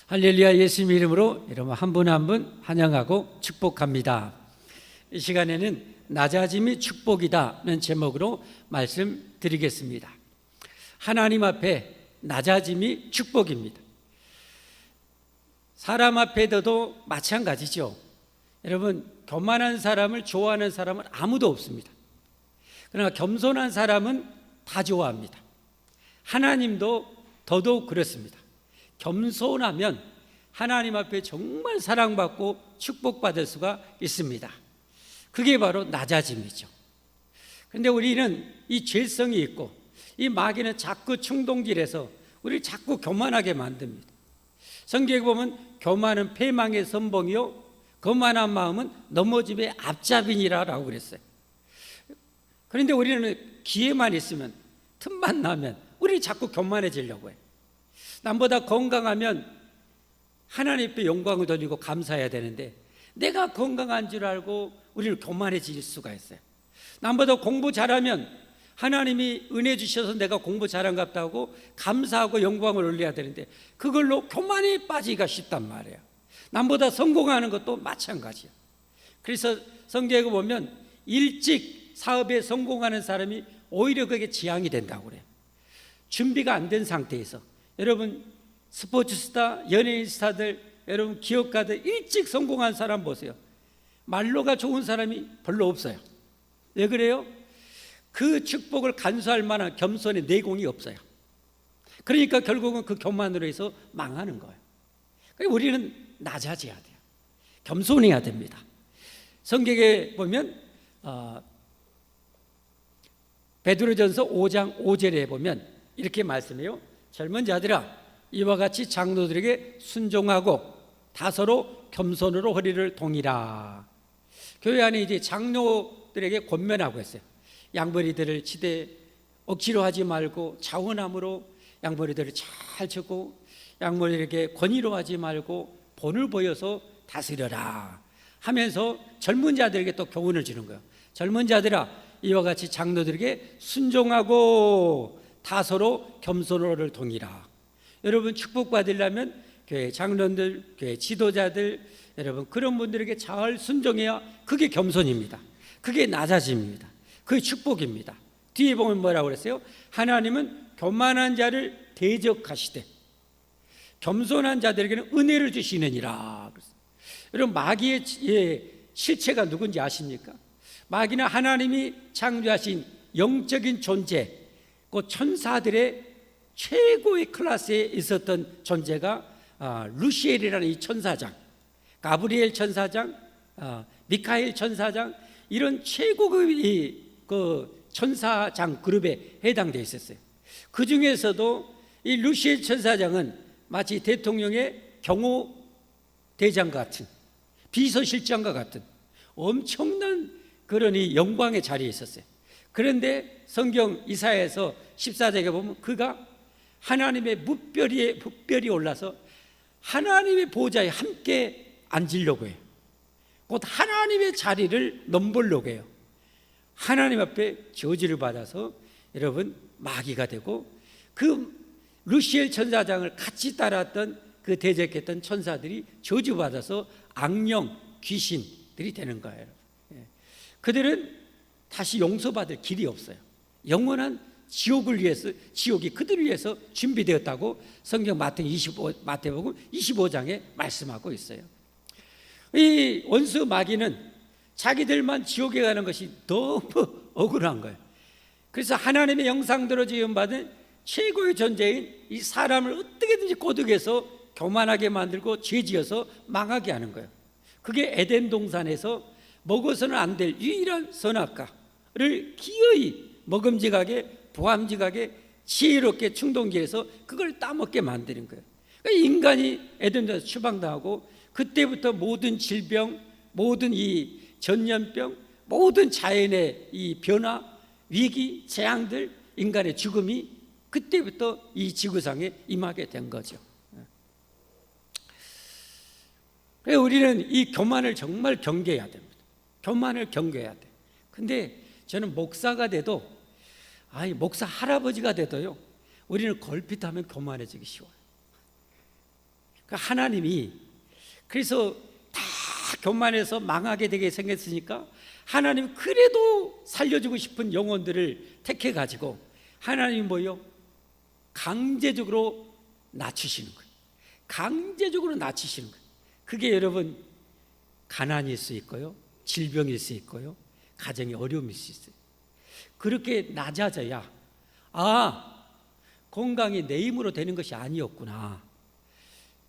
할렐루야. 예수님 이름으로 여러분 한 분 한 분 환영하고 축복합니다. 이 시간에는 낮아짐이 축복이다는 제목으로 말씀드리겠습니다. 하나님 앞에 낮아짐이 축복입니다. 사람 앞에도 마찬가지죠. 여러분, 교만한 사람을 좋아하는 사람은 아무도 없습니다. 그러나 겸손한 사람은 다 좋아합니다. 하나님도 더더욱 그렇습니다. 겸손하면 하나님 앞에 정말 사랑받고 축복받을 수가 있습니다. 그게 바로 낮아짐이죠. 그런데 우리는 이 죄성이 있고 이 마귀는 자꾸 충동질해서 우리를 자꾸 교만하게 만듭니다. 성경에 보면 교만은 패망의 선봉이요 거만한 마음은 넘어짐의 앞잡이니라라고 그랬어요. 그런데 우리는 기회만 있으면, 틈만 나면 우리 자꾸 교만해지려고 해요. 남보다 건강하면 하나님 앞에 영광을 돌리고 감사해야 되는데 내가 건강한 줄 알고 우리는 교만해질 수가 있어요. 남보다 공부 잘하면 하나님이 은혜 주셔서 내가 공부 잘한갑다 하고 감사하고 영광을 올려야 되는데 그걸로 교만에 빠지기가 쉽단 말이에요. 남보다 성공하는 것도 마찬가지야. 그래서 성경에 보면 일찍 사업에 성공하는 사람이 오히려 그게 지향이 된다고 그래요. 준비가 안 된 상태에서 여러분 스포츠 스타, 연예인 스타들, 여러분 기업가들 일찍 성공한 사람 보세요. 말로가 좋은 사람이 별로 없어요. 왜 그래요? 그 축복을 간수할 만한 겸손의 내공이 없어요. 그러니까 결국은 그 교만으로 해서 망하는 거예요. 그러니까 우리는 낮아져야 돼요. 겸손해야 됩니다. 성경에 보면 베드로전서 5장 5절에 보면 이렇게 말씀해요. 젊은 자들아, 이와 같이 장로들에게 순종하고 다서로 겸손으로 허리를 동이라. 교회 안에 이제 장로들에게 권면하고 있어요. 양머리들을 치되 억지로 하지 말고 자원함으로 양머리들을 잘 치고 양머리에게 권위로 하지 말고 본을 보여서 다스려라 하면서 젊은 자들에게 또 교훈을 주는 거예요. 젊은 자들아, 이와 같이 장로들에게 순종하고 다서로 겸손으로를 동이라. 여러분 축복받으려면 교회 장로들, 교회 지도자들, 여러분 그런 분들에게 잘 순종해야 그게 겸손입니다. 그게 낮아짐입니다. 그게 축복입니다. 뒤에 보면 뭐라고 그랬어요? 하나님은 교만한 자를 대적하시되 겸손한 자들에게는 은혜를 주시느니라. 여러분 마귀의 실체가 누군지 아십니까? 마귀는 하나님이 창조하신 영적인 존재, 그 천사들의 최고의 클래스에 있었던 존재가 루시엘이라는 이 천사장, 가브리엘 천사장, 미카엘 천사장, 이런 최고급의 그 천사장 그룹에 해당되어 있었어요. 그 중에서도 이 루시엘 천사장은 마치 대통령의 경호대장 같은, 비서실장과 같은 엄청난 그런 이 영광의 자리에 있었어요. 그런데 성경 이사야에서 14장에 보면 그가 하나님의 뭇별이 올라서 하나님의 보좌에 함께 앉으려고 해요. 곧 하나님의 자리를 넘보려고 해요. 하나님 앞에 저주를 받아서 여러분 마귀가 되고 그 루시엘 천사장을 같이 따랐던 그 대적했던 천사들이 저주받아서 악령, 귀신들이 되는 거예요. 그들은 다시 용서받을 길이 없어요. 영원한 지옥을 위해서, 지옥이 그들을 위해서 준비되었다고 성경 마태복음 25장에 말씀하고 있어요. 이 원수 마귀는 자기들만 지옥에 가는 것이 너무 억울한 거예요. 그래서 하나님의 형상대로 지음받은 최고의 존재인 이 사람을 어떻게든지 꼬드겨서 교만하게 만들고 죄지어서 망하게 하는 거예요. 그게 에덴 동산에서 먹어서는 안 될 유일한 선악과를 기어이 먹음직하게 보암직하게 지혜롭게 충동질해서 그걸 따먹게 만드는 거예요. 그러니까 인간이 에덴에서 추방당하고 그때부터 모든 질병, 모든 이 전염병, 모든 자연의 이 변화, 위기, 재앙들, 인간의 죽음이 그때부터 이 지구상에 임하게 된 거죠. 그래서 우리는 이 교만을 정말 경계해야 됩니다. 교만을 경계해야 돼. 근데 저는 목사가 돼도 목사 할아버지가 돼도요 우리는 걸핏하면 교만해지기 쉬워요. 하나님이 그래서 다 교만해서 망하게 되게 생겼으니까 하나님 그래도 살려주고 싶은 영혼들을 택해 가지고 하나님이 뭐요? 강제적으로 낮추시는 거예요. 강제적으로 낮추시는 거예요. 그게 여러분 가난일 수 있고요, 질병일 수 있고요, 가정의 어려움일 수 있어요. 그렇게 낮아져야 건강이 내 힘으로 되는 것이 아니었구나,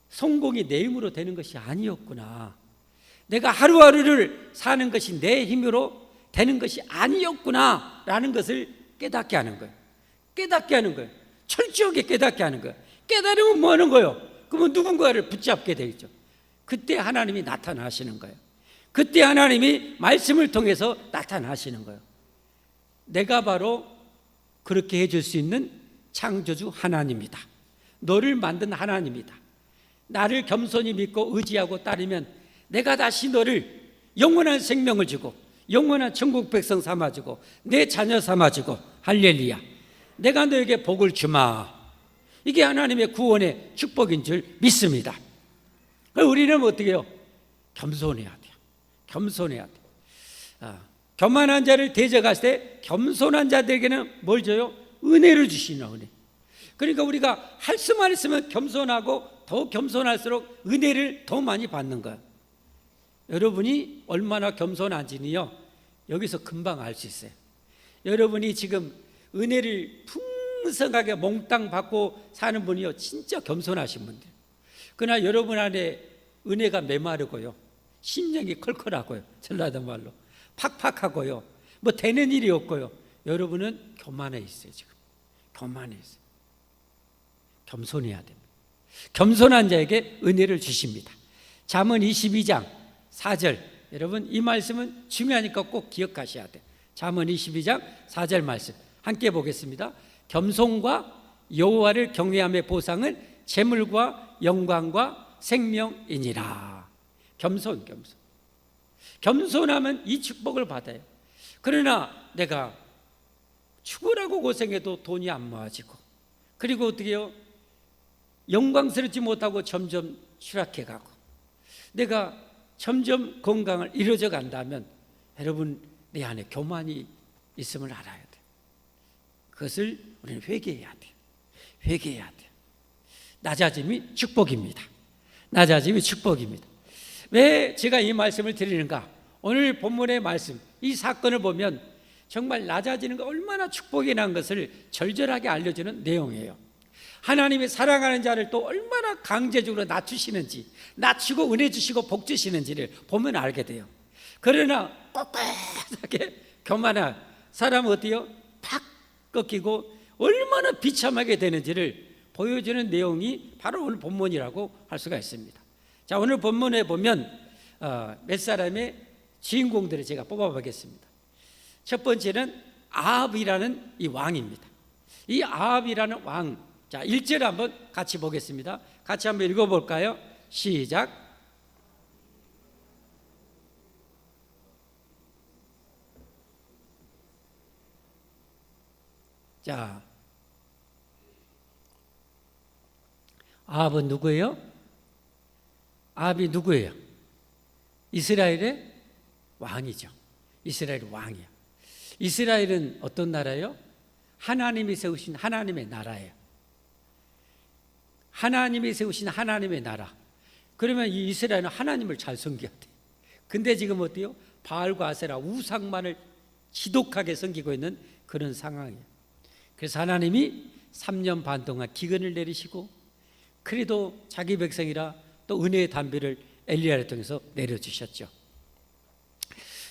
성공이 내 힘으로 되는 것이 아니었구나, 내가 하루하루를 사는 것이 내 힘으로 되는 것이 아니었구나 라는 것을 깨닫게 하는 거예요. 깨닫게 하는 거예요. 철저하게 깨닫게 하는 거예요. 깨달으면 뭐 하는 거예요? 그러면 누군가를 붙잡게 되겠죠. 그때 하나님이 나타나시는 거예요. 그때 하나님이 말씀을 통해서 나타나시는 거예요. 내가 바로 그렇게 해줄 수 있는 창조주 하나님이다. 너를 만든 하나님이다. 나를 겸손히 믿고 의지하고 따르면 내가 다시 너를 영원한 생명을 주고 영원한 천국 백성 삼아주고 내 자녀 삼아주고, 할렐루야, 내가 너에게 복을 주마. 이게 하나님의 구원의 축복인 줄 믿습니다. 우리는 어떻게 해요? 겸손해야 돼요. 겸손해야 돼요. 교만한 자를 대적할 때 겸손한 자들에게는 뭘 줘요? 은혜를 주시는 은혜. 그러니까 우리가 할 수만 있으면 겸손하고 더 겸손할수록 은혜를 더 많이 받는 거예요. 여러분이 얼마나 겸손한지는요, 여기서 금방 알 수 있어요. 여러분이 지금 은혜를 풍성하게 몽땅 받고 사는 분이요, 진짜 겸손하신 분들. 그러나 여러분 안에 은혜가 메마르고요, 심령이 컬컬하고요, 전라도 말로 팍팍하고요, 뭐 되는 일이 없고요, 여러분은 교만해 있어요. 지금 교만해 있어요. 겸손해야 됩니다. 겸손한 자에게 은혜를 주십니다. 잠언 22장 4절, 여러분 이 말씀은 중요하니까 꼭 기억하셔야 돼요. 잠언 22장 4절 말씀 함께 보겠습니다. 겸손과 여호와를 경외함의 보상은 재물과 영광과 생명이니라. 겸손. 겸손하면 이 축복을 받아요. 그러나 내가 죽으라고 고생해도 돈이 안 모아지고, 그리고 어떻게 해요? 영광스럽지 못하고 점점 추락해 가고, 내가 점점 건강을 잃어져 간다면 여러분 내 안에 교만이 있음을 알아야 돼요. 그것을 우리는 회개해야 돼요. 회개해야 돼요. 낮아짐이 축복입니다. 낮아짐이 축복입니다. 왜 제가 이 말씀을 드리는가? 오늘 본문의 말씀, 이 사건을 보면 정말 낮아지는 거 얼마나 축복이 난 것을 절절하게 알려주는 내용이에요. 하나님이 사랑하는 자를 또 얼마나 강제적으로 낮추시는지, 낮추고 은혜 주시고 복 주시는지를 보면 알게 돼요. 그러나 꼿꼿하게 교만한 사람은 어때요? 팍 꺾이고 얼마나 비참하게 되는지를 보여주는 내용이 바로 오늘 본문이라고 할 수가 있습니다. 자, 오늘 본문에 보면 몇 사람의 주인공들을 제가 뽑아보겠습니다. 첫 번째는 아합이라는 이 왕입니다. 이 아합이라는 왕, 자 1절 한번 같이 보겠습니다. 같이 한번 읽어볼까요? 시작. 자, 아합은 누구예요? 아합이 누구예요? 이스라엘의 왕이죠. 이스라엘 왕이야. 이스라엘은 어떤 나라예요? 하나님이 세우신 하나님의 나라예요. 하나님이 세우신 하나님의 나라. 그러면 이 이스라엘은 하나님을 잘 섬겨야 돼. 근데 지금 어때요? 바알과 아세라 우상만을 지독하게 섬기고 있는 그런 상황이에요. 그래서 하나님이 3년 반 동안 기근을 내리시고, 그래도 자기 백성이라 또 은혜의 담비를 엘리야를 통해서 내려주셨죠.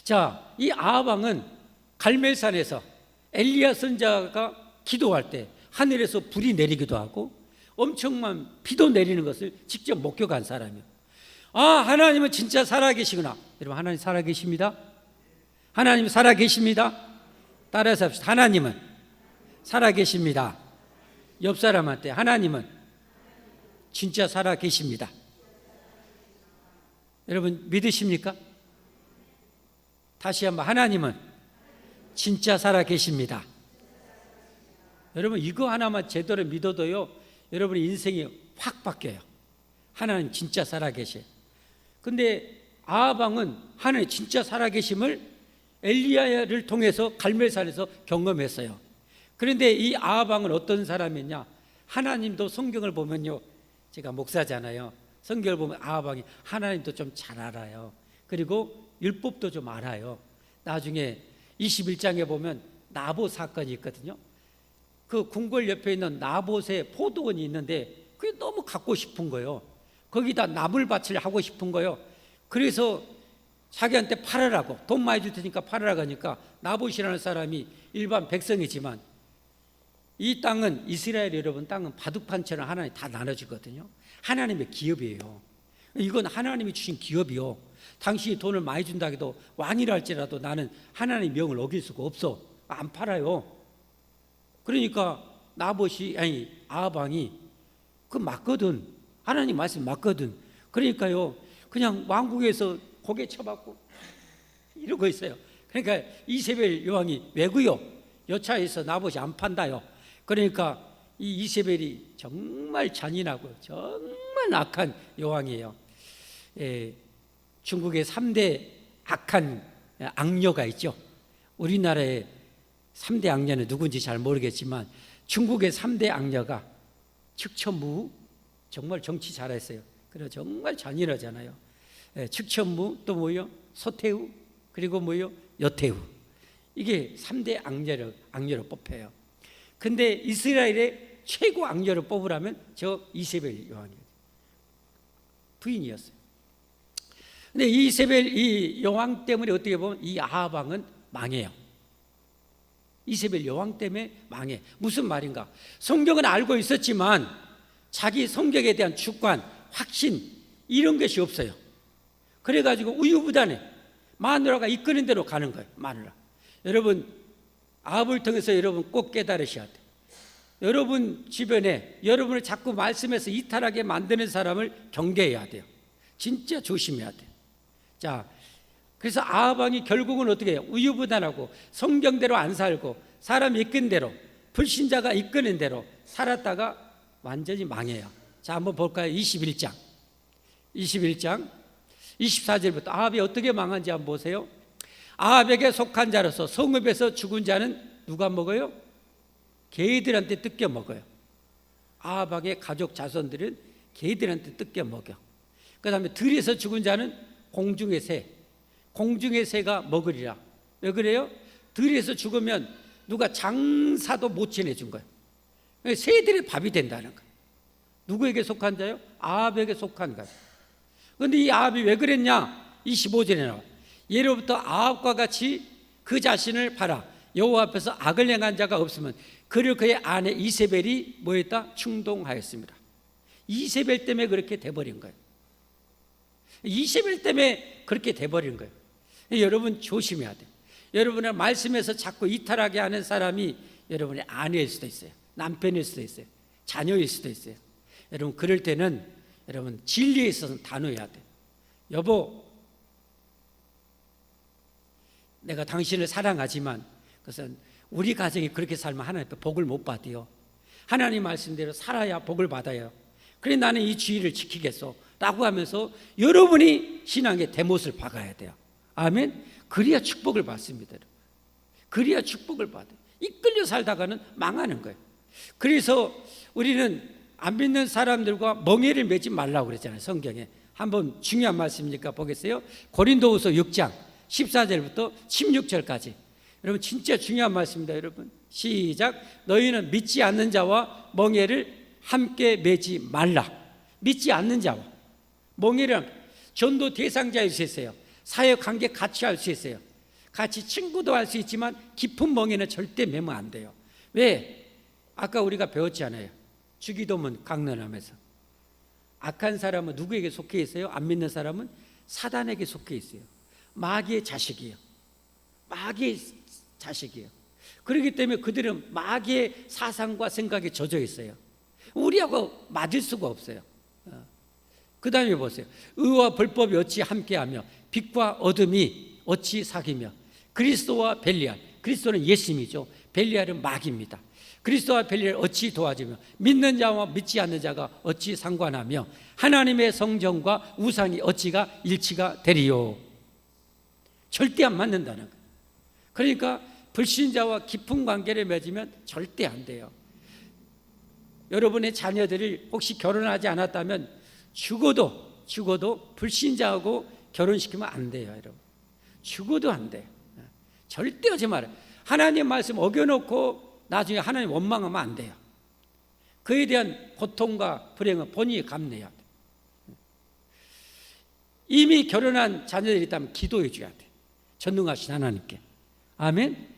자, 이 아합 왕은 갈멜산에서 엘리야 선지자가 기도할 때 하늘에서 불이 내리기도 하고 엄청난 비도 내리는 것을 직접 목격한 사람이에요. 하나님은 진짜 살아계시구나. 여러분, 하나님 살아계십니다. 하나님 살아계십니다. 따라서 합시다. 하나님은 살아계십니다. 옆 사람한테 하나님은 진짜 살아계십니다. 여러분 믿으십니까? 다시 한번, 하나님은 진짜 살아계십니다. 여러분 이거 하나만 제대로 믿어도요, 여러분의 인생이 확 바뀌어요. 하나님 진짜 살아계셔요. 근데 아합 왕은 하나님 진짜 살아계심을 엘리야를 통해서 갈멜산에서 경험했어요. 그런데 이 아합 왕은 어떤 사람이냐? 하나님도 성경을 보면요, 제가 목사잖아요. 성경을 보면 아합 왕이 하나님도 좀 잘 알아요. 그리고 율법도 좀 알아요. 나중에 21장에 보면 나봇 사건이 있거든요. 그 궁궐 옆에 있는 나봇의 포도원이 있는데 그게 너무 갖고 싶은 거예요. 거기다 나물밭을 하고 싶은 거예요. 그래서 자기한테 팔으라고, 돈 많이 줄 테니까 팔으라고 하니까 나봇이라는 사람이 일반 백성이지만 이 땅은, 이스라엘 여러분 땅은 바둑판처럼 하나님 다 나눠주거든요. 하나님의 기업이에요. 이건 하나님이 주신 기업이요. 당신이 돈을 많이 준다 해도 왕이라 할지라도 나는 하나님의 명을 어길 수가 없어. 안 팔아요. 그러니까 나봇이, 아니 아합 왕이 그 맞거든. 하나님 말씀 맞거든. 그러니까요, 그냥 왕궁에서 고개 쳐박고 이러고 있어요. 그러니까 이세벨 여왕이 왜구요? 여차해서 나봇이 안 판다요. 그러니까 이 이세벨이 정말 잔인하고 정말 악한 여왕이에요. 중국의 3대 악한 악녀가 있죠. 우리나라의 3대 악녀는 누군지 잘 모르겠지만 중국의 3대 악녀가 측천무, 정말 정치 잘했어요. 그래서 정말 잔인하잖아요. 측천무, 또 뭐요? 소태우, 그리고 뭐요? 여태우. 이게 3대 악녀로 뽑혀요. 근데 이스라엘의 최고 악녀를 뽑으라면 저 이세벨 여왕이에요. 부인이었어요. 근데 이세벨 이 여왕 때문에 어떻게 보면 이 아합 왕은 망해요. 이세벨 여왕 때문에 망해. 무슨 말인가? 성경은 알고 있었지만 자기 성격에 대한 주관, 확신 이런 것이 없어요. 그래가지고 우유부단해. 마누라가 이끄는 대로 가는 거예요. 마누라. 여러분, 아합을 통해서 여러분 꼭 깨달으셔야 돼요. 여러분 주변에 여러분을 자꾸 말씀에서 이탈하게 만드는 사람을 경계해야 돼요. 진짜 조심해야 돼요. 자, 그래서 아합 왕이 결국은 어떻게 해요? 우유부단하고 성경대로 안 살고 사람이 이끈 대로, 불신자가 이끄는 대로 살았다가 완전히 망해요. 자, 한번 볼까요? 21장 24절부터 아합이 어떻게 망한지 한번 보세요. 아합에게 속한 자로서 성읍에서 죽은 자는 누가 먹어요? 개들한테 뜯겨 먹어요. 아합 왕의 가족 자손들은 개들한테 뜯겨 먹여. 그 다음에 들에서 죽은 자는 공중의 새가 먹으리라. 왜 그래요? 들에서 죽으면 누가 장사도 못 지내준 거예요. 새들의 밥이 된다는 거예요. 누구에게 속한 자요? 아합에게 속한 거예요. 그런데 이 아합이 왜 그랬냐? 25절에 나와. 예로부터 아합과 같이 그 자신을 팔아 여호와 앞에서 악을 행한 자가 없으면 그를 그의 아내 이세벨이 뭐했다? 충동하였습니다. 이세벨 때문에 그렇게 돼버린 거예요. 이세벨 때문에 그렇게 돼버린 거예요. 여러분 조심해야 돼요. 여러분의 말씀에서 자꾸 이탈하게 하는 사람이 여러분의 아내일 수도 있어요. 남편일 수도 있어요. 자녀일 수도 있어요. 여러분 그럴 때는 여러분 진리에 있어서는 단호해야 돼요. 여보, 내가 당신을 사랑하지만 그것은 우리 가정이 그렇게 살면 하나님께 복을 못 받아요. 하나님 말씀대로 살아야 복을 받아요. 그래 나는 이 주의를 지키겠소 라고 하면서 여러분이 신앙의 대못을 박아야 돼요. 아멘. 그래야 축복을 받습니다. 그래야 축복을 받아요. 이끌려 살다가는 망하는 거예요. 그래서 우리는 안 믿는 사람들과 멍에를 매지 말라고 그랬잖아요. 성경에 한번 중요한 말씀이니까 보겠어요. 고린도후서 6장 14절부터 16절까지. 여러분 진짜 중요한 말씀입니다. 여러분 시작. 너희는 믿지 않는 자와 멍에를 함께 매지 말라. 믿지 않는 자와 멍에를 전도 대상자일 수 있어요. 사역관계 같이 할 수 있어요. 같이 친구도 할 수 있지만 깊은 멍에는 절대 매면 안 돼요. 왜? 아까 우리가 배웠잖아요. 주기도문 강론하면서 악한 사람은 누구에게 속해 있어요? 안 믿는 사람은 사단에게 속해 있어요. 마귀의 자식이에요. 마귀의 자식이에요. 그렇기 때문에 그들은 마귀의 사상과 생각에 젖어 있어요. 우리하고 맞을 수가 없어요. 그 다음에 보세요. 의와 불법이 어찌 함께하며 빛과 어둠이 어찌 사귀며. 그리스도와 벨리알, 그리스도는 예수님이죠. 벨리알은 마귀입니다. 그리스도와 별리를 어찌 도와주며 믿는 자와 믿지 않는 자가 어찌 상관하며 하나님의 성전과 우상이 어찌가 일치가 되리요. 절대 안 맞는다는 거예요. 그러니까 불신자와 깊은 관계를 맺으면 절대 안 돼요. 여러분의 자녀들이 혹시 결혼하지 않았다면 죽어도 불신자하고 결혼시키면 안 돼요, 여러분. 죽어도 안 돼요. 절대 하지 말아요. 하나님 말씀 어겨놓고 나중에 하나님 원망하면 안 돼요. 그에 대한 고통과 불행은 본인이 감내해야 돼요. 이미 결혼한 자녀들이 있다면 기도해 줘야 돼요. 전능하신 하나님께. 아멘.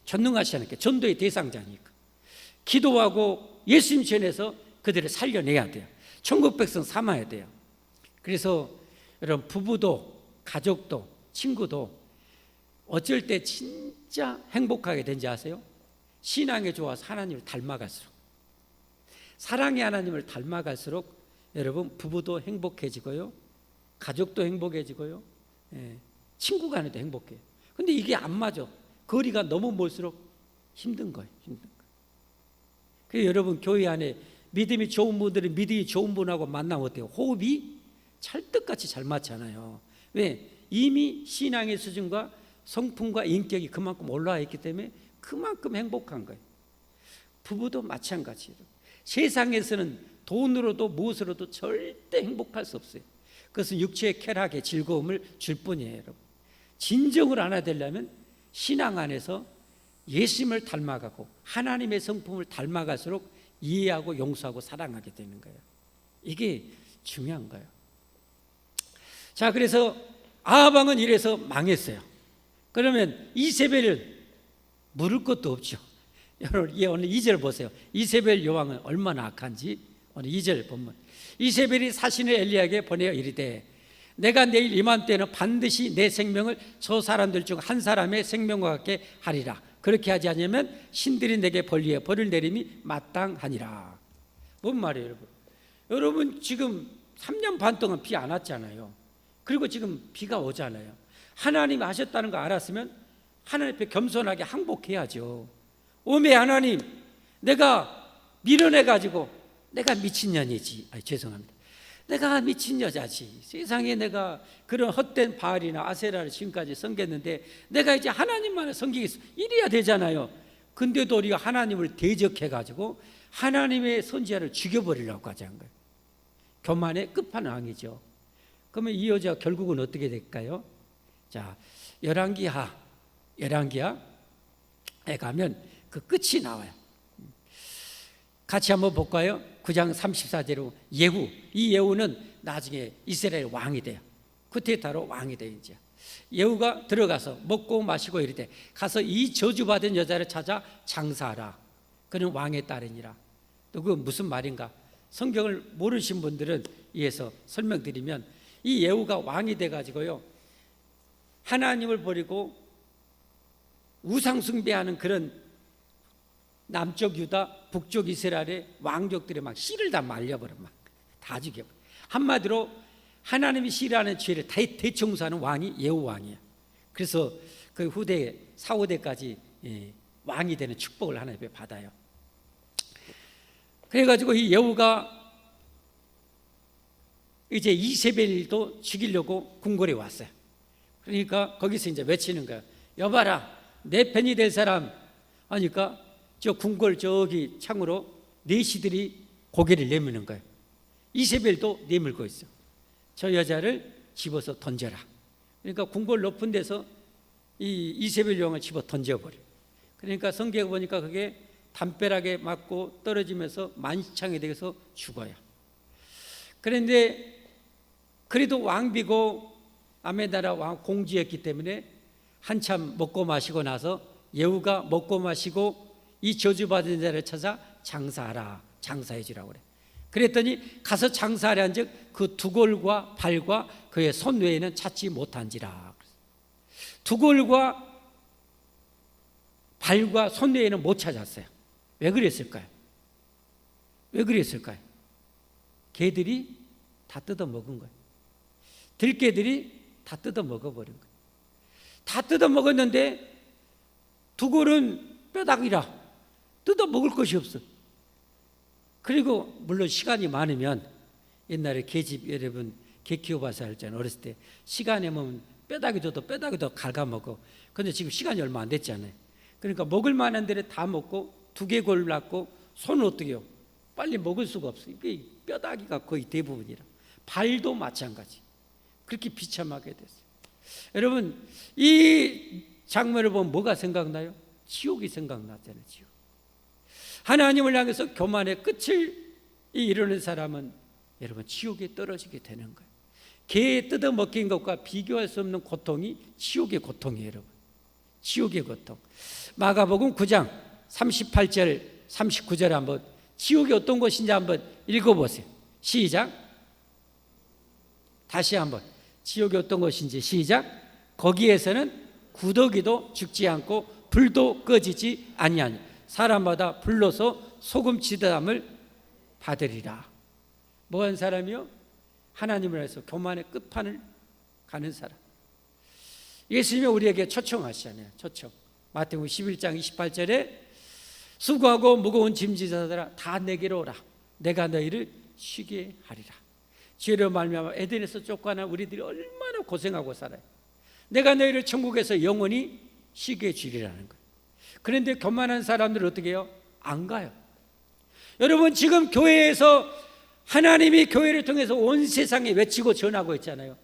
전능하신 하나님께. 전도의 대상자니까 기도하고 예수님 전에서 그들을 살려내야 돼요. 천국 백성 삼아야 돼요. 그래서 여러분, 부부도 가족도 친구도 어쩔 때 진짜 행복하게 된지 아세요? 신앙에 좋아서 하나님을 닮아갈수록, 사랑의 하나님을 닮아갈수록 여러분, 부부도 행복해지고요, 가족도 행복해지고요, 친구 간에도 행복해요. 근데 이게 안 맞아. 거리가 너무 멀수록 힘든 거예요. 그래서 여러분, 교회 안에 믿음이 좋은 분들은 믿음이 좋은 분하고 만나면 어때요? 호흡이 찰떡같이 잘 맞잖아요. 왜? 이미 신앙의 수준과 성품과 인격이 그만큼 올라와 있기 때문에 그만큼 행복한 거예요. 부부도 마찬가지예요. 세상에서는 돈으로도 무엇으로도 절대 행복할 수 없어요. 그것은 육체의 쾌락에 즐거움을 줄 뿐이에요, 여러분. 진정으로 하나 되려면 신앙 안에서 예수님을 닮아가고 하나님의 성품을 닮아갈수록 이해하고 용서하고 사랑하게 되는 거예요. 이게 중요한 거예요. 자, 그래서 아합 왕은 이래서 망했어요. 그러면 이세벨은 물을 것도 없죠. 여러분, 오늘 2절 보세요. 이세벨 여왕은 얼마나 악한지 오늘 2절 보면, 이세벨이 사신을 엘리야에게 보내어 이르되 내가 내일 이맘때는 반드시 내 생명을 저 사람들 중 한 사람의 생명과 같게 하리라. 그렇게 하지 않으면 신들이 내게 벌리에 벌을 내림이 마땅하니라. 뭔 말이에요, 여러분? 여러분, 지금 3년 반 동안 비 안 왔잖아요. 그리고 지금 비가 오잖아요. 하나님이 하셨다는 거 알았으면 하나님 앞에 겸손하게 항복해야죠. 오메 하나님, 내가 밀어내가지고 내가 미친년이지. 죄송합니다. 내가 미친 여자지. 세상에 내가 그런 헛된 바알이나 아세라를 지금까지 섬겼는데 내가 이제 하나님만을 섬기겠어. 이래야 되잖아요. 근데도 우리가 하나님을 대적해가지고 하나님의 선지자를 죽여버리려고 하지 않은 거예요. 교만의 끝판왕이죠. 그러면 이 여자가 결국은 어떻게 될까요? 자, 열왕기하에 가면 그 끝이 나와요. 같이 한번 볼까요? 9장 34절로 예후, 이 예후는 나중에 이스라엘 왕이 돼요. 쿠데타로 왕이 돼요. 이제 예후가 들어가서 먹고 마시고 이르되 가서 이 저주받은 여자를 찾아 장사하라. 그는 왕의 딸이니라. 또 그건 무슨 말인가? 성경을 모르신 분들은 이에서 설명드리면, 이 예후가 왕이 돼가지고요, 하나님을 버리고 우상 숭배하는 그런 남쪽 유다, 북쪽 이스라엘의 왕족들이 막 씨를 다 말려버려, 막 다 죽여버려. 한마디로 하나님이 싫어하는 죄를 다 대청소하는 왕이 예후 왕이에요. 그래서 그 후대 4, 5대까지 왕이 되는 축복을 하나님께 받아요. 그래가지고 이 예후가 이제 이세벨도 죽이려고 궁궐에 왔어요. 그러니까 거기서 이제 외치는 거예요. 여봐라, 내 편이 될 사람. 하니까 저 궁궐 저기 창으로 내시들이 고개를 내미는 거예요. 이세벨도 내밀고 있어. 저 여자를 집어서 던져라. 그러니까 궁궐 높은 데서 이 이세벨 여왕을 집어 던져버려. 그러니까 성경에 보니까 그게 담벼락에 맞고 떨어지면서 만시창이 되어서 죽어요. 그런데 그래도 왕비고 아메나라 왕 공주였기 때문에 한참 먹고 마시고 나서 예후가 먹고 마시고 이 저주받은 자를 찾아 장사하라, 장사해 주라고 그래. 그랬더니 가서 장사하려 한즉 그 두골과 발과 그의 손 외에는 찾지 못한지라. 두골과 발과 손 외에는 못 찾았어요. 왜 그랬을까요? 왜 그랬을까요? 개들이 다 뜯어 먹은 거예요. 들개들이 다 뜯어 먹어버린 거예요. 다 뜯어 먹었는데 두골은 뼈다귀라, 뜯어 먹을 것이 없어. 그리고 물론 시간이 많으면, 옛날에 개집 여러분 개 키워봐서 알잖아요. 어렸을 때 시간에 보면 뼈다귀 줘도 갉아먹어. 근데 지금 시간이 얼마 안 됐잖아요. 그러니까 먹을 만한 데를 다 먹고 두개골 낳고, 손은 어떻게 해요? 빨리 먹을 수가 없어요. 이게 뼈다귀가 거의 대부분이라. 발도 마찬가지. 그렇게 비참하게 됐어요. 여러분, 이 장면을 보면 뭐가 생각나요? 지옥이 생각나잖아요. 지옥. 하나님을 향해서 교만의 끝을 이루는 사람은 여러분 지옥에 떨어지게 되는 거예요. 개에 뜯어먹힌 것과 비교할 수 없는 고통이 지옥의 고통이에요. 여러분, 지옥의 고통. 마가복음 9장 38절 39절 한번, 지옥이 어떤 곳인지 한번 읽어보세요. 시작. 다시 한번, 지옥이 어떤 곳인지 시작. 거기에서는 구더기도 죽지 않고 불도 꺼지지 아니하니 사람마다 불로서 소금 치담을 받으리라. 뭐한 사람이요? 하나님을 위해서 교만의 끝판을 가는 사람. 예수님이 우리에게 초청하시잖아요. 초청. 마태복음 11장 28절에 수고하고 무거운 짐지자들아 다 내게로 오라. 내가 너희를 쉬게 하리라. 죄로 말미암아 에덴에서 쫓겨난 우리들이 얼마나 고생하고 살아요. 내가 너희를 천국에서 영원히 쉬게 해주리라는 거예요. 그런데 교만한 사람들은 어떻게 해요? 안 가요. 여러분, 지금 교회에서 하나님이 교회를 통해서 온 세상에 외치고 전하고 있잖아요.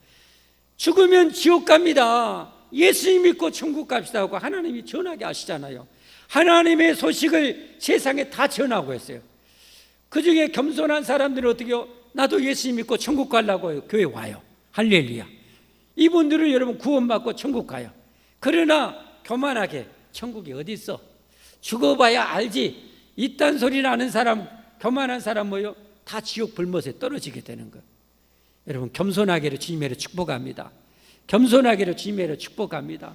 죽으면 지옥 갑니다. 예수님 믿고 천국 갑시다 하고 하나님이 전하게 하시잖아요. 하나님의 소식을 세상에 다 전하고 있어요. 그 중에 겸손한 사람들은 어떻게 해요? 나도 예수님 믿고 천국 가려고 해요. 교회 와요. 할렐루야. 이분들은 여러분 구원받고 천국 가요. 그러나 교만하게 천국이 어디 있어? 죽어봐야 알지. 이딴 소리 나는 사람, 교만한 사람 뭐요? 다 지옥 불못에 떨어지게 되는 거예요. 여러분, 겸손하기를 주님으로 축복합니다. 겸손하기를 주님으로 축복합니다.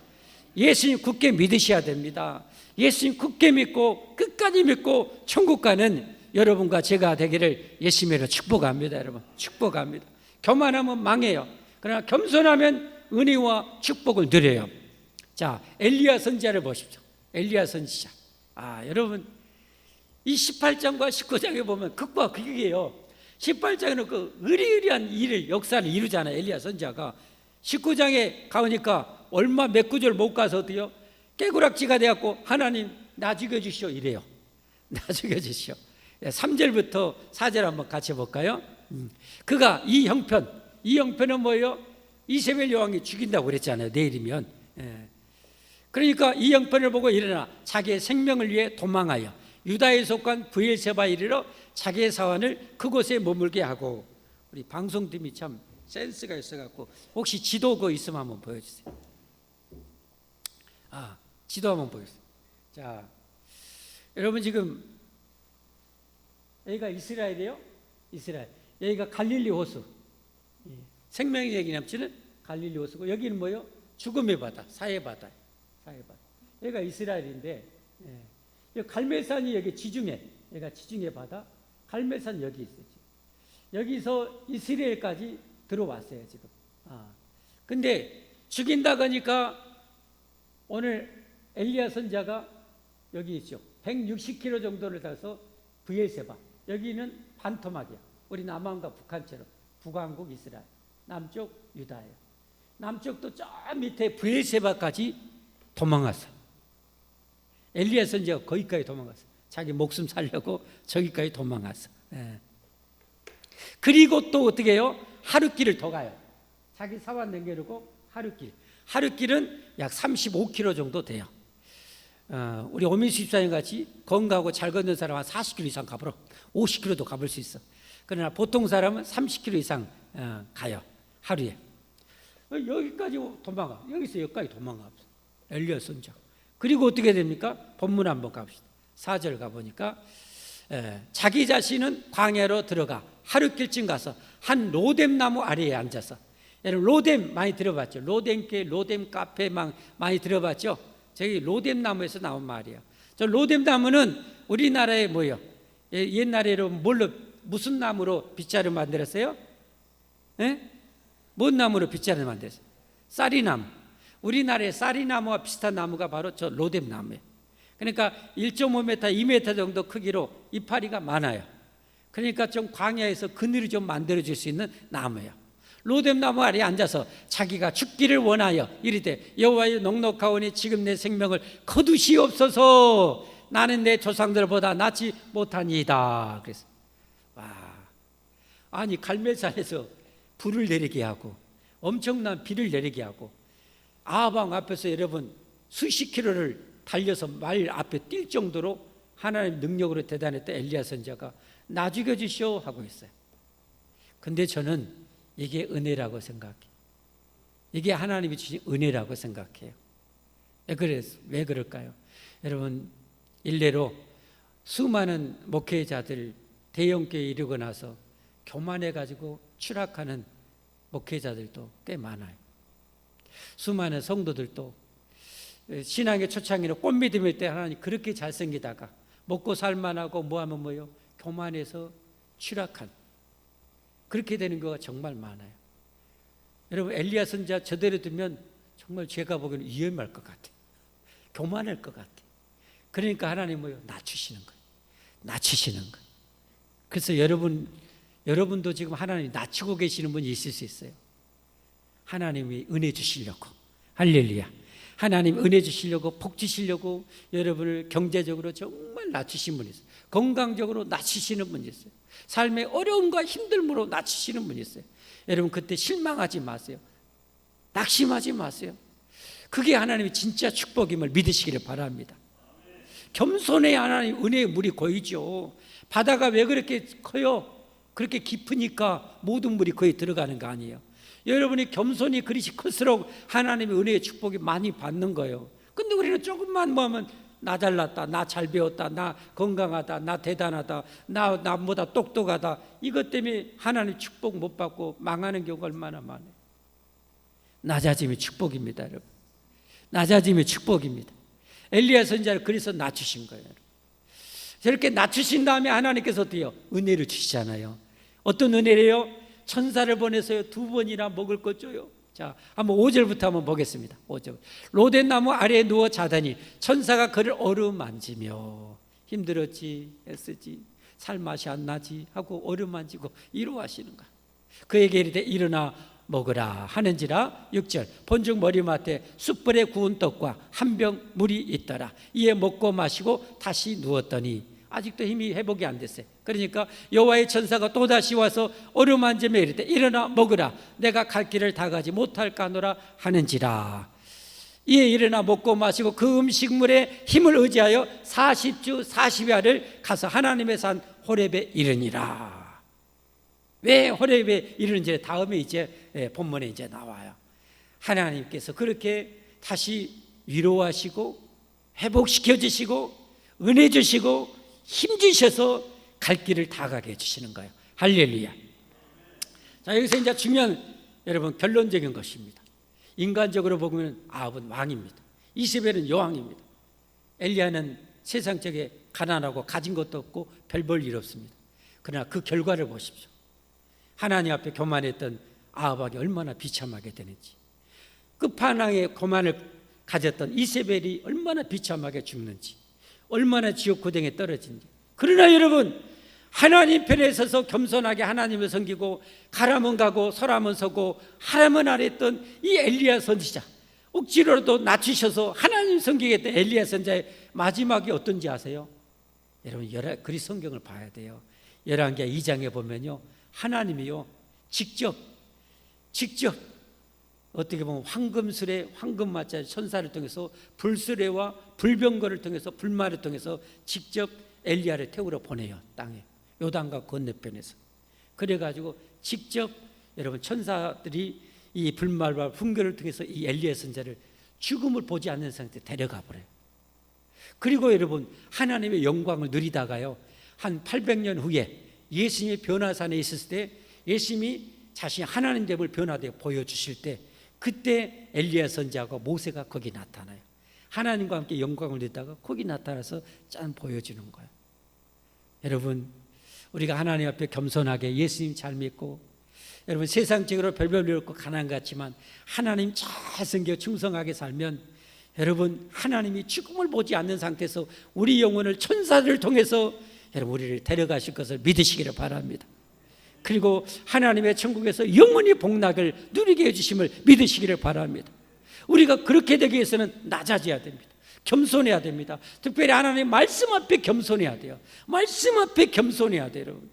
예수님 굳게 믿으셔야 됩니다. 예수님 굳게 믿고 끝까지 믿고 천국 가는 여러분과 제가 되기를 예수님으로 축복합니다. 여러분, 축복합니다. 교만하면 망해요. 그러나 겸손하면 은혜와 축복을 누려요. 자, 엘리야 선지자를 보십시오. 엘리야 선지자. 여러분, 이 18장과 19장에 보면 극과 극이에요. 18장에는 그 의리의리한 일을, 역사를 이루잖아요. 엘리야 선지자가. 19장에 가보니까 얼마 몇 구절 못 가서 어때요? 깨구락지가 되었고 하나님 나 죽여주시오 이래요. 나 죽여주시오. 3절부터 4절 한번 같이 볼까요? 그가 이 형편은 뭐예요? 이세벨 여왕이 죽인다고 그랬잖아요. 내일이면. 그러니까 이 형편을 보고 일어나 자기의 생명을 위해 도망하여 유다에 속한 브엘세바에 이르러 자기의 사환을 그곳에 머물게 하고. 우리 방송팀이 참 센스가 있어갖고 혹시 지도 그거 있으면 한번 보여주세요. 지도 한번 보여주세요. 자, 여러분 지금 여기가 이스라엘이에요. 이스라엘. 여기가 갈릴리 호수. 생명의 얘기 넘치는 갈릴리 호수고, 여기는 뭐예요? 죽음의 바다, 사해 바다. 여기가 이스라엘인데, 여기 갈멜산이 여기 지중해. 여기가 지중해 바다. 갈멜산 여기 있어요. 여기서 이스라엘까지 들어왔어요 지금. 근데 죽인다고 하니까 오늘 엘리야 선지자가 여기 있죠. 160km 정도를 타서 브엘세바. 여기는 반토막이야. 우리 남한과 북한처럼 북왕국 이스라엘, 남쪽 유다예요. 남쪽도 저 밑에 브엘세바까지 도망갔어. 엘리야 선지자가 거기까지 도망갔어. 자기 목숨 살려고 저기까지 도망갔어. 그리고 또 어떻게 해요? 하룻길을 더 가요. 자기 사환 남겨놓고 하룻길은 약 35km 정도 돼요. 우리 오민수 집사님 같이 건강하고 잘 걷는 사람은 한 40km 이상 가버려. 50km도 가볼 수 있어. 그러나 보통 사람은 30km 이상 가요. 하루에. 여기까지 도망가. 여기서 여기까지 도망가. 엘리야 선지자. 그리고 어떻게 됩니까? 본문 한번 갑시다. 4절 가보니까 자기 자신은 광야로 들어가 하룻길쯤 가서 한 로뎀 나무 아래에 앉아서. 여러분 로뎀 많이 들어봤죠? 로뎀계, 로뎀 카페 많이 들어봤죠? 저기 로뎀 나무에서 나온 말이에요. 저 로뎀 나무는 우리나라에 뭐예요? 옛날에로 무슨 나무로 빗자루 만들었어요? 뭔 나무로 빗자루 만들었어요? 쌀이나무. 우리나라의 쌀이나무와 비슷한 나무가 바로 저 로뎀 나무예요. 그러니까 1.5m, 2m 정도 크기로 이파리가 많아요. 그러니까 좀 광야에서 그늘이 좀 만들어줄 수 있는 나무예요. 로뎀나무 아래에 앉아서 자기가 죽기를 원하여 이르되 여호와의 넉넉하오니 지금 내 생명을 거두시옵소서. 나는 내 조상들보다 낫지 못하니이다. 그래서 아니 갈멜산에서 불을 내리게 하고 엄청난 비를 내리게 하고 아합왕 앞에서 여러분 수십 킬로를 달려서 말 앞에 뛸 정도로 하나님 능력으로 대단했던 엘리야 선지자가 나 죽여주시오 하고 있어요. 근데 저는 이게 은혜라고 생각해요. 이게 하나님이 주신 은혜라고 생각해요. 왜 그럴까요? 여러분 일례로 수많은 목회자들 대형교회에 이르고 나서 교만해가지고 추락하는 목회자들도 꽤 많아요. 수많은 성도들도 신앙의 초창기로 꽃미듬일 때 하나님 그렇게 잘생기다가 먹고 살만하고 뭐하면 뭐요? 교만해서 추락한 그렇게 되는 경우가 정말 많아요. 여러분 엘리야 선지자 저대로 두면 정말 제가 보기에는 위험할 것 같아요. 교만할 것 같아요. 그러니까 하나님 뭐요? 낮추시는 거예요. 낮추시는 거예요. 그래서 여러분도 지금 하나님 낮추고 계시는 분이 있을 수 있어요. 하나님이 은혜 주시려고. 할렐루야. 하나님 은혜 주시려고 복 주시려고 여러분을 경제적으로 정말 낮추신 분이 있어요. 건강적으로 낮추시는 분이 있어요. 삶의 어려움과 힘듦으로 낮추시는 분이 있어요. 여러분 그때 실망하지 마세요. 낙심하지 마세요. 그게 하나님의 진짜 축복임을 믿으시기를 바랍니다. 겸손해야 하나님 은혜의 물이 고이죠. 바다가 왜 그렇게 커요? 그렇게 깊으니까 모든 물이 거의 들어가는 거 아니에요. 여러분이 겸손히 그릇이 클수록 하나님의 은혜의 축복이 많이 받는 거예요. 근데 우리는 조금만 뭐하면 나 잘났다, 나 잘 배웠다, 나 건강하다, 나 대단하다, 나보다 똑똑하다, 이것 때문에 하나님 축복 못 받고 망하는 경우가 얼마나 많아요. 낮아짐이 축복입니다, 여러분. 낮아짐이 축복입니다. 엘리야 선지자를 그래서 낮추신 거예요. 저렇게 낮추신 다음에 하나님께서 어때요? 은혜를 주시잖아요. 어떤 은혜래요? 천사를 보내서요 2번이나 먹을 것 줘요. 자, 한번 5절부터 한번 보겠습니다. 5절. 로뎀나무 아래에 누워 자더니 천사가 그를 어루만지며 힘들었지, 애쓰지, 살맛이 안 나지 하고 어루만지고 위로하시는 거야. 그에게 이르되 일어나 먹으라 하는지라. 6절. 본즉 머리맡에 숯불에 구운 떡과 한 병 물이 있더라. 이에 먹고 마시고 다시 누웠더니 아직도 힘이 회복이 안 됐어요. 그러니까 여호와의 천사가 또다시 와서 어루만지며 이르되 일어나 먹으라. 내가 갈 길을 다 가지 못할까노라 하는지라. 이에 일어나 먹고 마시고 그 음식물에 힘을 의지하여 40주 40야를 가서 하나님의 산 호렙에 이르니라. 왜 호렙에 이르는지 다음에 이제 본문에 이제 나와요. 하나님께서 그렇게 다시 위로하시고 회복시켜 주시고 은혜 주시고 힘 주셔서 갈 길을 다 가게 해주시는 거예요. 할렐루야. 자, 여기서 이제 중요한 여러분 결론적인 것입니다. 인간적으로 보면 아합은 왕입니다. 이세벨은 여왕입니다. 엘리야는 세상적에 가난하고 가진 것도 없고 별 볼 일 없습니다. 그러나 그 결과를 보십시오. 하나님 앞에 교만했던 아합에게 얼마나 비참하게 되는지, 끝판왕의 교만을 가졌던 이세벨이 얼마나 비참하게 죽는지, 얼마나 지옥 고등에 떨어진지. 그러나 여러분 하나님 편에 서서 겸손하게 하나님을 섬기고 가라면 가고 서라면 서고 하라면 하랬던 이 엘리야 선지자, 억지로라도 낮추셔서 하나님 섬기겠던 엘리야 선지자의 마지막이 어떤지 아세요? 여러분 그리 성경을 봐야 돼요. 열왕기하 2장에 보면요 하나님이요 직접 어떻게 보면 황금술에 황금마자 천사를 통해서 불수레와 불병거를 통해서 불말을 통해서 직접 엘리야를 태우러 보내요. 땅에 요단강 건너편에서. 그래가지고 직접 여러분 천사들이 이 불말과 풍교를 통해서 이 엘리야 선지자를 죽음을 보지 않는 상태에 데려가 버려요. 그리고 여러분 하나님의 영광을 누리다가요 한 800년 후에 예수님이 변화산에 있었을 때 예수님이 자신이 하나님됨을 변화되어 보여주실 때 그때 엘리야 선지자하고 모세가 거기 나타나요. 하나님과 함께 영광을 누리다가 거기 나타나서 짠 보여주는 거예요. 여러분 우리가 하나님 앞에 겸손하게 예수님 잘 믿고 여러분 세상적으로 별별 일 없고 가난 같지만 하나님 잘 섬겨 충성하게 살면 여러분, 하나님이 죽음을 보지 않는 상태에서 우리 영혼을 천사들을 통해서 여러분 우리를 데려가실 것을 믿으시기를 바랍니다. 그리고 하나님의 천국에서 영원히 복락을 누리게 해주심을 믿으시기를 바랍니다. 우리가 그렇게 되기 위해서는 낮아져야 됩니다. 겸손해야 됩니다. 특별히 하나님의 말씀 앞에 겸손해야 돼요. 말씀 앞에 겸손해야 돼요, 여러분.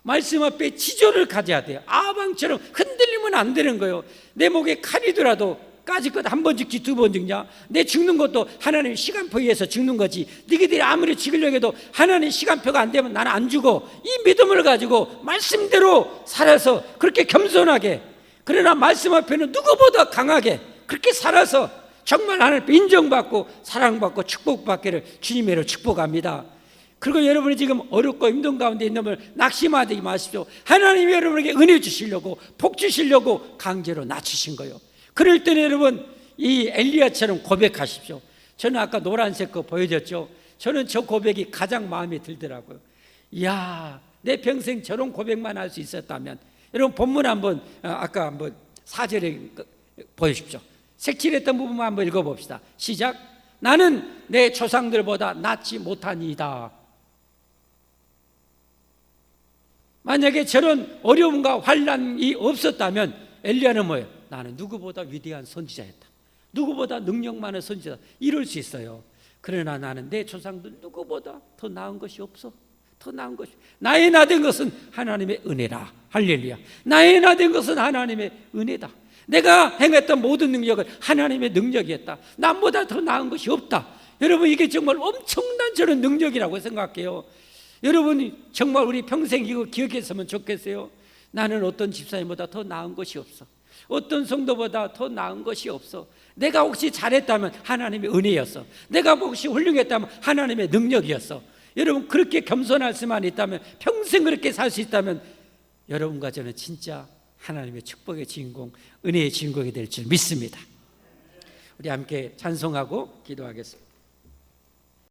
말씀 앞에 지조를 가져야 돼요. 아방처럼 흔들리면 안 되는 거예요. 내 목에 칼이더라도 까짓 것 한 번 죽지 두 번 죽냐? 내 죽는 것도 하나님의 시간표에 의해서 죽는 거지. 너희들이 아무리 죽으려고 해도 하나님의 시간표가 안 되면 나는 안 죽어. 이 믿음을 가지고 말씀대로 살아서 그렇게 겸손하게, 그러나 말씀 앞에는 누구보다 강하게 그렇게 살아서 정말 하나님께 인정받고 사랑받고 축복받기를 주님으로 축복합니다. 그리고 여러분이 지금 어렵고 힘든 가운데 있는 분을 낙심하지 마십시오. 하나님이 여러분에게 은혜 주시려고 복 주시려고 강제로 낮추신 거예요. 그럴 때는 여러분 이 엘리야처럼 고백하십시오. 저는 아까 노란색 거 보여줬죠. 저는 저 고백이 가장 마음에 들더라고요. 이야, 내 평생 저런 고백만 할 수 있었다면. 여러분 본문 한번 아까 한번 4절에 보여주십시오. 색칠했던 부분만 한번 읽어봅시다. 시작. 나는 내 조상들보다 낫지 못하니이다. 만약에 저런 어려움과 환난이 없었다면 엘리야는 뭐예요? 나는 누구보다 위대한 선지자였다. 누구보다 능력 많은 선지자다. 이럴 수 있어요. 그러나 나는 내 조상들 누구보다 더 나은 것이 없어. 더 나은 것이. 나의 나된 것은 하나님의 은혜라. 할렐루야. 나의 나된 것은 하나님의 은혜다. 내가 행했던 모든 능력은 하나님의 능력이었다. 남보다 더 나은 것이 없다. 여러분, 이게 정말 엄청난 저런 능력이라고 생각해요. 여러분이 정말 우리 평생 이거 기억했으면 좋겠어요. 나는 어떤 집사님보다 더 나은 것이 없어. 어떤 성도보다 더 나은 것이 없어. 내가 혹시 잘했다면 하나님의 은혜였어. 내가 혹시 훌륭했다면 하나님의 능력이었어. 여러분, 그렇게 겸손할 수만 있다면, 평생 그렇게 살 수 있다면 여러분과 저는 진짜 하나님의 축복의 주인공, 은혜의 주인공이 될 줄 믿습니다. 우리 함께 찬송하고 기도하겠습니다.